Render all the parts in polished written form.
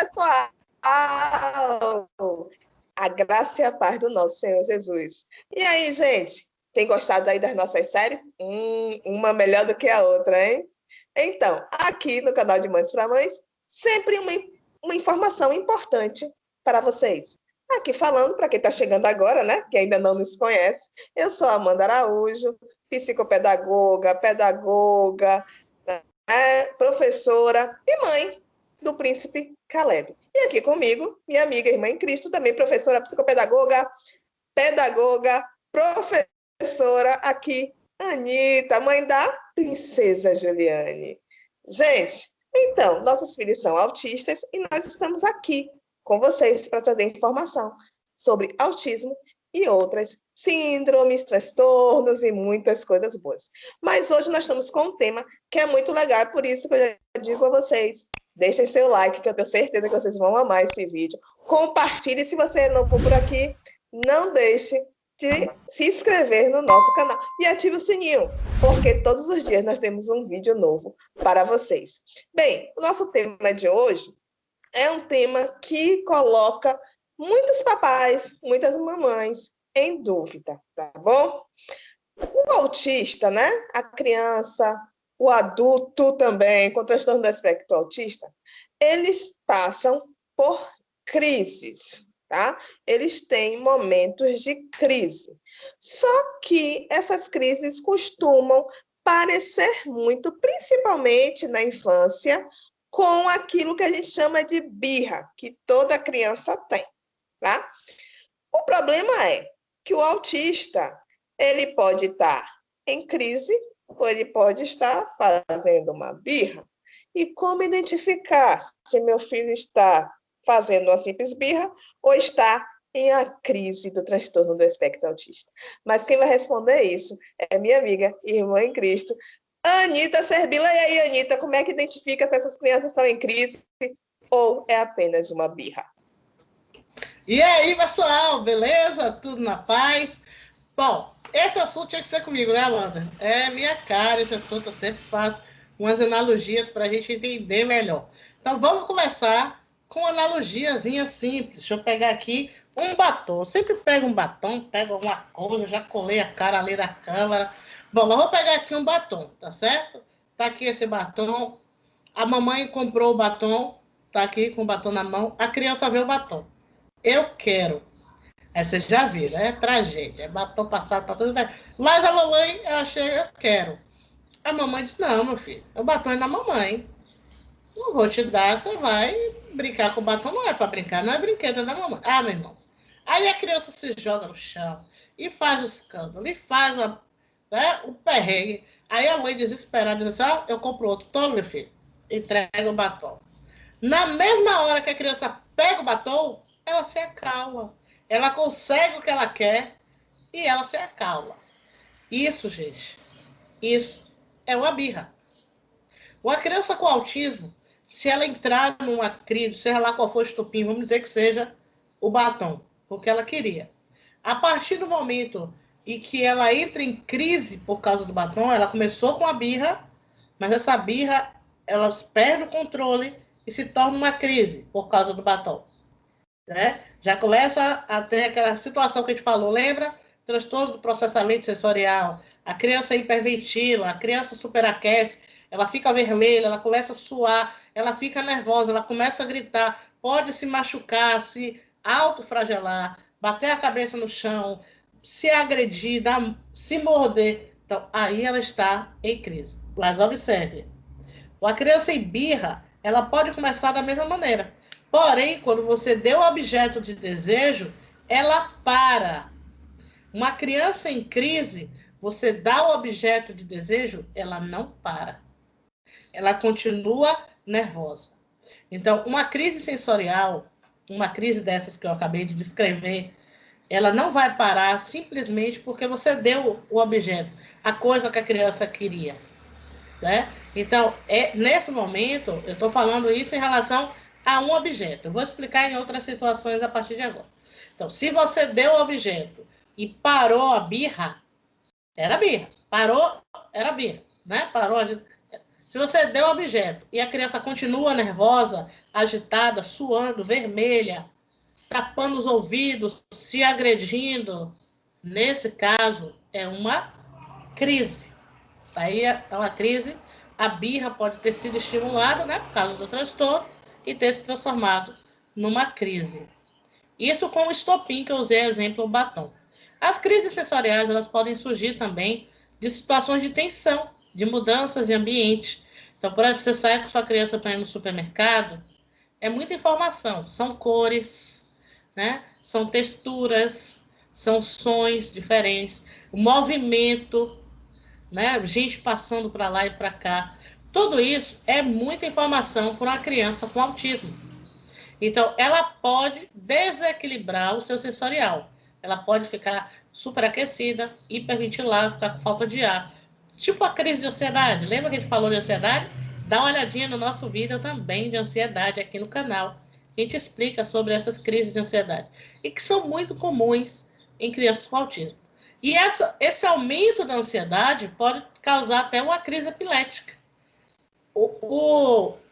pessoal! A graça e a paz do nosso Senhor Jesus. E aí, gente? Tem gostado aí das nossas séries? Uma melhor do que a outra, hein? Então, aqui no canal de Mães para Mães, sempre uma informação importante para vocês. Aqui falando, para quem está chegando agora, né? Que ainda não nos conhece, eu sou a Amanda Araújo, psicopedagoga, pedagoga, professora e mãe do príncipe Caleb. E aqui comigo, minha amiga, irmã em Cristo, também professora, psicopedagoga, pedagoga, professora, aqui, Anitta, mãe da princesa Juliane. Gente, então, nossos filhos são autistas e nós estamos aqui com vocês para trazer informação sobre autismo e outras síndromes, transtornos e muitas coisas boas. Mas hoje nós estamos com um tema que é muito legal, por isso que eu já digo a vocês, deixem seu like, que eu tenho certeza que vocês vão amar esse vídeo. Compartilhe, se você é novo por aqui, não deixe de se inscrever no nosso canal e ative o sininho, porque todos os dias nós temos um vídeo novo para vocês. Bem, o nosso tema de hoje é um tema que coloca muitos papais, muitas mamães em dúvida, tá bom? O autista, né? A criança, o adulto também, com transtorno do espectro autista, eles passam por crises, tá? Eles têm momentos de crise. Só que essas crises costumam parecer muito, principalmente na infância, com aquilo que a gente chama de birra, que toda criança tem, tá? O problema é que o autista, ele pode estar em crise ou ele pode estar fazendo uma birra. E como identificar se meu filho está fazendo uma simples birra ou está em a crise do transtorno do espectro autista? Mas quem vai responder isso é minha amiga, irmã em Cristo, Anitta Serbila. E aí, Anitta, como é que identifica se essas crianças estão em crise ou é apenas uma birra? E aí, pessoal, beleza? Tudo na paz? Bom, esse assunto tinha que ser comigo, né, Amanda? É minha cara esse assunto, eu sempre faço umas analogias para a gente entender melhor. Então, vamos começar com uma analogiazinha simples. Deixa eu pegar aqui um batom. Eu sempre pego um batom, pego alguma coisa, já colei a cara ali da câmera. Bom, mas vou pegar aqui um batom, tá certo? Tá aqui esse batom. A mamãe comprou o batom, tá aqui com o batom na mão. A criança vê o batom. Eu quero. Aí você já viu, né? É tragédia. É batom passado para tudo. Mas a mamãe, ela chega, eu quero. A mamãe diz, não, meu filho, o batom é da mamãe. Não vou te dar, você vai brincar com o batom. Não é para brincar, não é brinquedo, é da mamãe. Ah, meu irmão. Aí a criança se joga no chão e faz o escândalo, e faz o perrengue. Aí a mãe desesperada diz assim, eu compro outro. Toma, meu filho. Entrega o batom. Na mesma hora que a criança pega o batom, ela se acalma. Ela consegue o que ela quer e ela se acalma. Isso, gente, isso é uma birra. Uma criança com autismo, se ela entrar numa crise, seja lá qual for o estupim, vamos dizer que seja o batom, porque ela queria. A partir do momento em que ela entra em crise por causa do batom, ela começou com a birra, mas essa birra, ela perde o controle e se torna uma crise por causa do batom. Né? Já começa a ter aquela situação que a gente falou, lembra? Transtorno do processamento sensorial. A criança hiperventila, a criança superaquece, ela fica vermelha, ela começa a suar, ela fica nervosa, ela começa a gritar, pode se machucar, se autofragelar, bater a cabeça no chão, se agredir, se morder. Então, aí ela está em crise. Mas observe, a criança em birra, ela pode começar da mesma maneira. Porém, quando você deu o objeto de desejo, ela para. Uma criança em crise, você dá o objeto de desejo, ela não para. Ela continua nervosa. Então, uma crise sensorial, uma crise dessas que eu acabei de descrever, ela não vai parar simplesmente porque você deu o objeto, a coisa que a criança queria. Né? Então, nesse momento, eu estou falando isso em relação a um objeto. Eu vou explicar em outras situações a partir de agora. Então, se você deu o objeto e parou a birra, era birra. Parou, era birra. Né? Parou a gente... Se você deu o objeto e a criança continua nervosa, agitada, suando, vermelha, tapando os ouvidos, se agredindo, nesse caso, é uma crise. Aí é uma crise, a birra pode ter sido estimulada, né, por causa do transtorno, e ter se transformado numa crise. Isso com o estopim, que eu usei exemplo, o batom. As crises sensoriais, elas podem surgir também de situações de tensão, de mudanças de ambiente. Então, por exemplo, você sai com sua criança para ir no supermercado, é muita informação. São cores, né? São texturas, são sons diferentes, o movimento, né? Gente passando para lá e para cá. Tudo isso é muita informação para uma criança com autismo. Então, ela pode desequilibrar o seu sensorial. Ela pode ficar superaquecida, hiperventilar, ficar com falta de ar. Tipo a crise de ansiedade. Lembra que a gente falou de ansiedade? Dá uma olhadinha no nosso vídeo também de ansiedade aqui no canal. A gente explica sobre essas crises de ansiedade. E que são muito comuns em crianças com autismo. E esse aumento da ansiedade pode causar até uma crise epilética.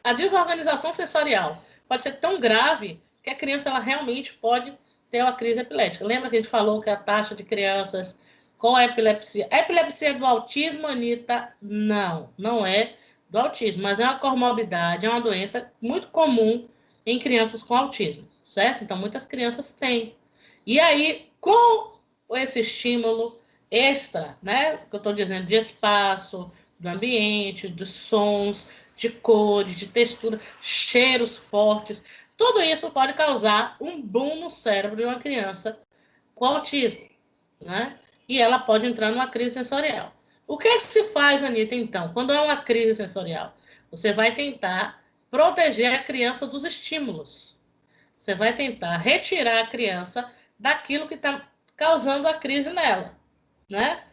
A desorganização sensorial pode ser tão grave que a criança ela realmente pode ter uma crise epilética. Lembra que a gente falou que a taxa de crianças com a epilepsia... A epilepsia é do autismo, Anitta? Não, não é do autismo, mas é uma comorbidade, é uma doença muito comum em crianças com autismo, certo? Então, muitas crianças têm. E aí, com esse estímulo extra, né, que eu estou dizendo, de espaço, do ambiente, dos sons, de cores, de textura, cheiros fortes, tudo isso pode causar um boom no cérebro de uma criança com autismo, né? E ela pode entrar numa crise sensorial. O que é que se faz, Anitta, então, quando é uma crise sensorial? Você vai tentar proteger a criança dos estímulos. Você vai tentar retirar a criança daquilo que está causando a crise nela, né?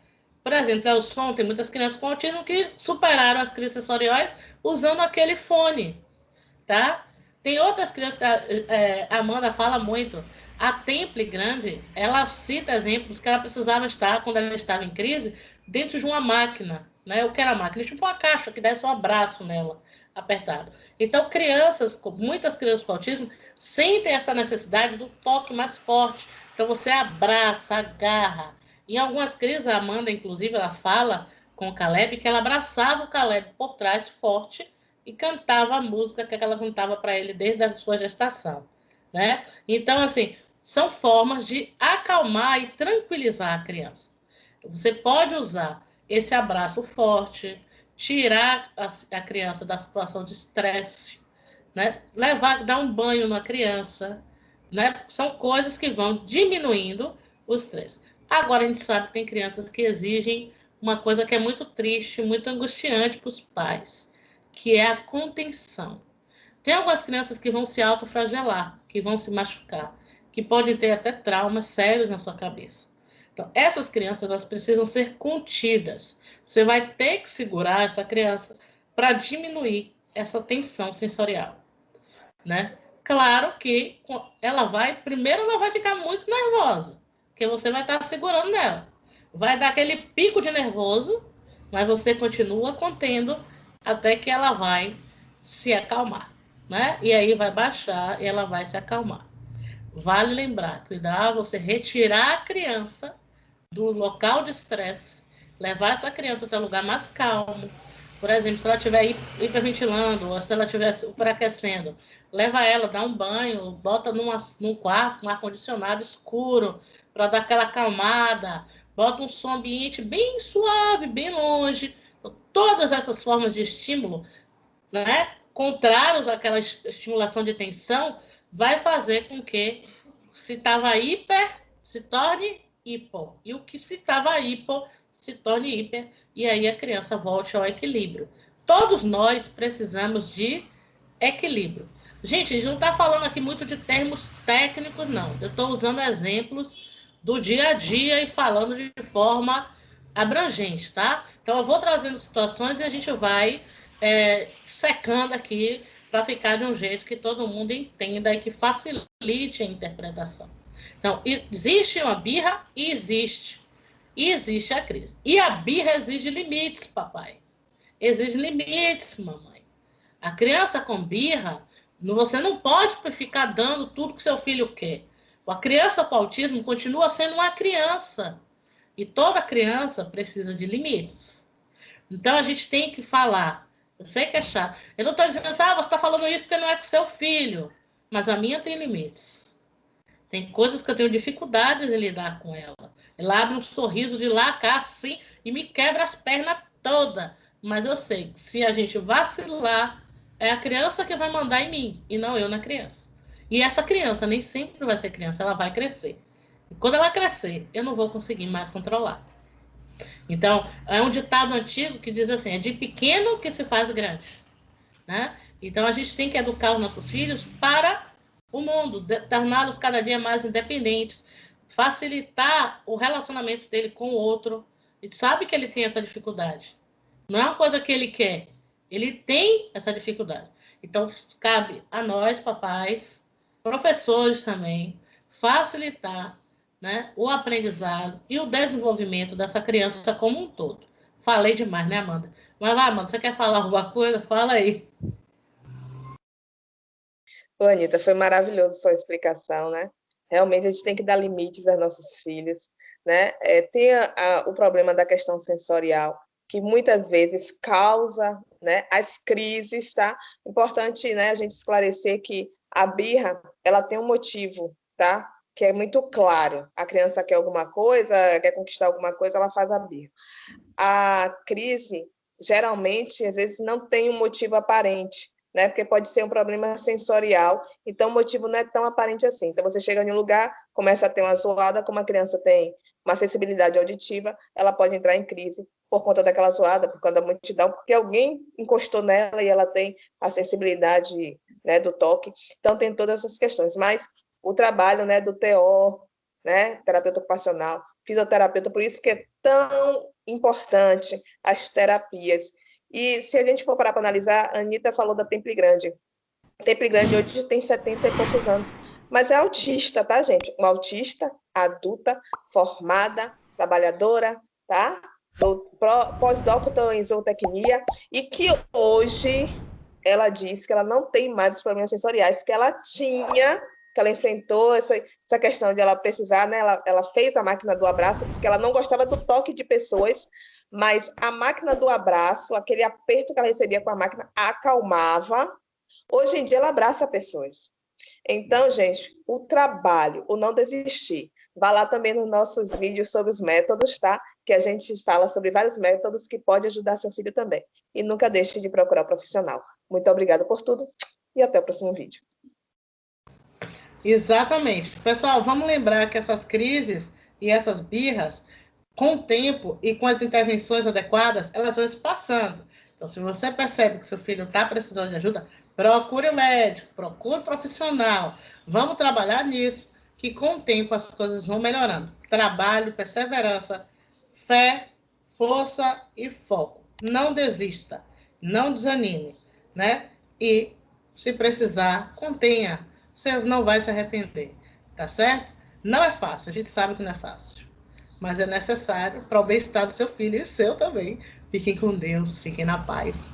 Por exemplo, é o som. Tem muitas crianças com autismo que superaram as crises sensoriais usando aquele fone, tá? Tem outras crianças que a Amanda fala muito. A Temple Grande, ela cita exemplos que ela precisava estar, quando ela estava em crise, dentro de uma máquina, né? O que era a máquina? Tipo uma caixa que desse um abraço nela, apertado. Então, muitas crianças com autismo sentem essa necessidade do toque mais forte. Então, você abraça, agarra. Em algumas crises, a Amanda, inclusive, ela fala com o Caleb que ela abraçava o Caleb por trás forte e cantava a música que ela cantava para ele desde a sua gestação, né? Então, assim, são formas de acalmar e tranquilizar a criança. Você pode usar esse abraço forte, tirar a criança da situação de estresse, né? Dar um banho na criança, né? São coisas que vão diminuindo o estresse. Agora, a gente sabe que tem crianças que exigem uma coisa que é muito triste, muito angustiante para os pais, que é a contenção. Tem algumas crianças que vão se autoflagelar, que vão se machucar, que podem ter até traumas sérios na sua cabeça. Então, essas crianças, elas precisam ser contidas. Você vai ter que segurar essa criança para diminuir essa tensão sensorial, né? Claro que primeiro ela vai ficar muito nervosa, porque você vai estar segurando nela. Vai dar aquele pico de nervoso, mas você continua contendo até que ela vai se acalmar, né? E aí vai baixar e ela vai se acalmar. Vale lembrar, cuidar, você retirar a criança do local de estresse, levar essa criança até um lugar mais calmo. Por exemplo, se ela estiver hiperventilando ou se ela estiver superaquecendo, leva ela, dá um banho, bota num quarto, um ar-condicionado escuro, para dar aquela acalmada, bota um som ambiente bem suave, bem longe. Todas essas formas de estímulo, né, contrários àquela estimulação de tensão, vai fazer com que se estava hiper, se torne hipo. E o que se estava hipo, se torne hiper. E aí a criança volte ao equilíbrio. Todos nós precisamos de equilíbrio. Gente, a gente não está falando aqui muito de termos técnicos, não. Eu estou usando exemplos do dia a dia e falando de forma abrangente, tá? Então, eu vou trazendo situações e a gente vai secando aqui para ficar de um jeito que todo mundo entenda e que facilite a interpretação. Então, existe uma birra e existe a crise. E a birra exige limites, papai. exige limites, mamãe. A criança com birra, você não pode ficar dando tudo que seu filho quer. A criança com autismo continua sendo uma criança. E toda criança precisa de limites. Então, a gente tem que falar. Eu sei que é chato. Eu não estou dizendo assim, você está falando isso porque não é com seu filho. Mas a minha tem limites. Tem coisas que eu tenho dificuldades em lidar com ela. Ela abre um sorriso de lá a cá, assim, e me quebra as pernas todas. Mas eu sei que se a gente vacilar, é a criança que vai mandar em mim, e não eu na criança. E essa criança nem sempre vai ser criança, ela vai crescer. E quando ela crescer, eu não vou conseguir mais controlar. Então, é um ditado antigo que diz assim, é de pequeno que se faz grande. Né? Então, a gente tem que educar os nossos filhos para o mundo, torná-los cada dia mais independentes, facilitar o relacionamento dele com o outro. A gente sabe que ele tem essa dificuldade. Não é uma coisa que ele quer. Ele tem essa dificuldade. Então, cabe a nós, papais, professores também, facilitar, né, o aprendizado e o desenvolvimento dessa criança como um todo. Falei demais, né, Amanda? Mas vai, Amanda, você quer falar alguma coisa? Fala aí. Ô, Anitta, foi maravilhoso sua explicação, né? Realmente a gente tem que dar limites aos nossos filhos, né? Tem o problema da questão sensorial, que muitas vezes causa, né, as crises, tá? Importante, né, a gente esclarecer que a birra, ela tem um motivo, tá? Que é muito claro. A criança quer alguma coisa, quer conquistar alguma coisa, ela faz a birra. A crise, geralmente, às vezes não tem um motivo aparente, né? Porque pode ser um problema sensorial, então o motivo não é tão aparente assim. Então você chega em um lugar, começa a ter uma zoada, como a criança tem uma sensibilidade auditiva, ela pode entrar em crise por conta daquela zoada, por conta da multidão, porque alguém encostou nela e ela tem a sensibilidade, né, do toque. Então tem todas essas questões, mas o trabalho, né, do TO, né, terapeuta ocupacional, fisioterapeuta, por isso que é tão importante as terapias. E se a gente for parar para analisar, a Anitta falou da Temple Grande. Temple Grande hoje tem 70 e poucos anos, mas é autista, tá, gente? Uma autista adulta, formada, trabalhadora, tá? Pós-doutor em zootecnia, e que hoje ela disse que ela não tem mais os problemas sensoriais que ela tinha, que ela enfrentou essa questão de ela precisar, né? Ela fez a máquina do abraço porque ela não gostava do toque de pessoas, mas a máquina do abraço, aquele aperto que ela recebia com a máquina, acalmava. Hoje em dia ela abraça pessoas. Então, gente, o trabalho, o não desistir. Vá lá também nos nossos vídeos sobre os métodos, tá? Que a gente fala sobre vários métodos que pode ajudar seu filho também. E nunca deixe de procurar o profissional. Muito obrigada por tudo e até o próximo vídeo. Exatamente. Pessoal, vamos lembrar que essas crises e essas birras, com o tempo e com as intervenções adequadas, elas vão se passando. Então, se você percebe que seu filho está precisando de ajuda, procure o médico, procure o profissional. Vamos trabalhar nisso, que com o tempo as coisas vão melhorando. Trabalho, perseverança, fé, força e foco. Não desista, não desanime, né? E, se precisar, contenha. Você não vai se arrepender, tá certo? Não é fácil, a gente sabe que não é fácil. Mas é necessário para o bem-estar do seu filho e seu também. Fiquem com Deus, fiquem na paz.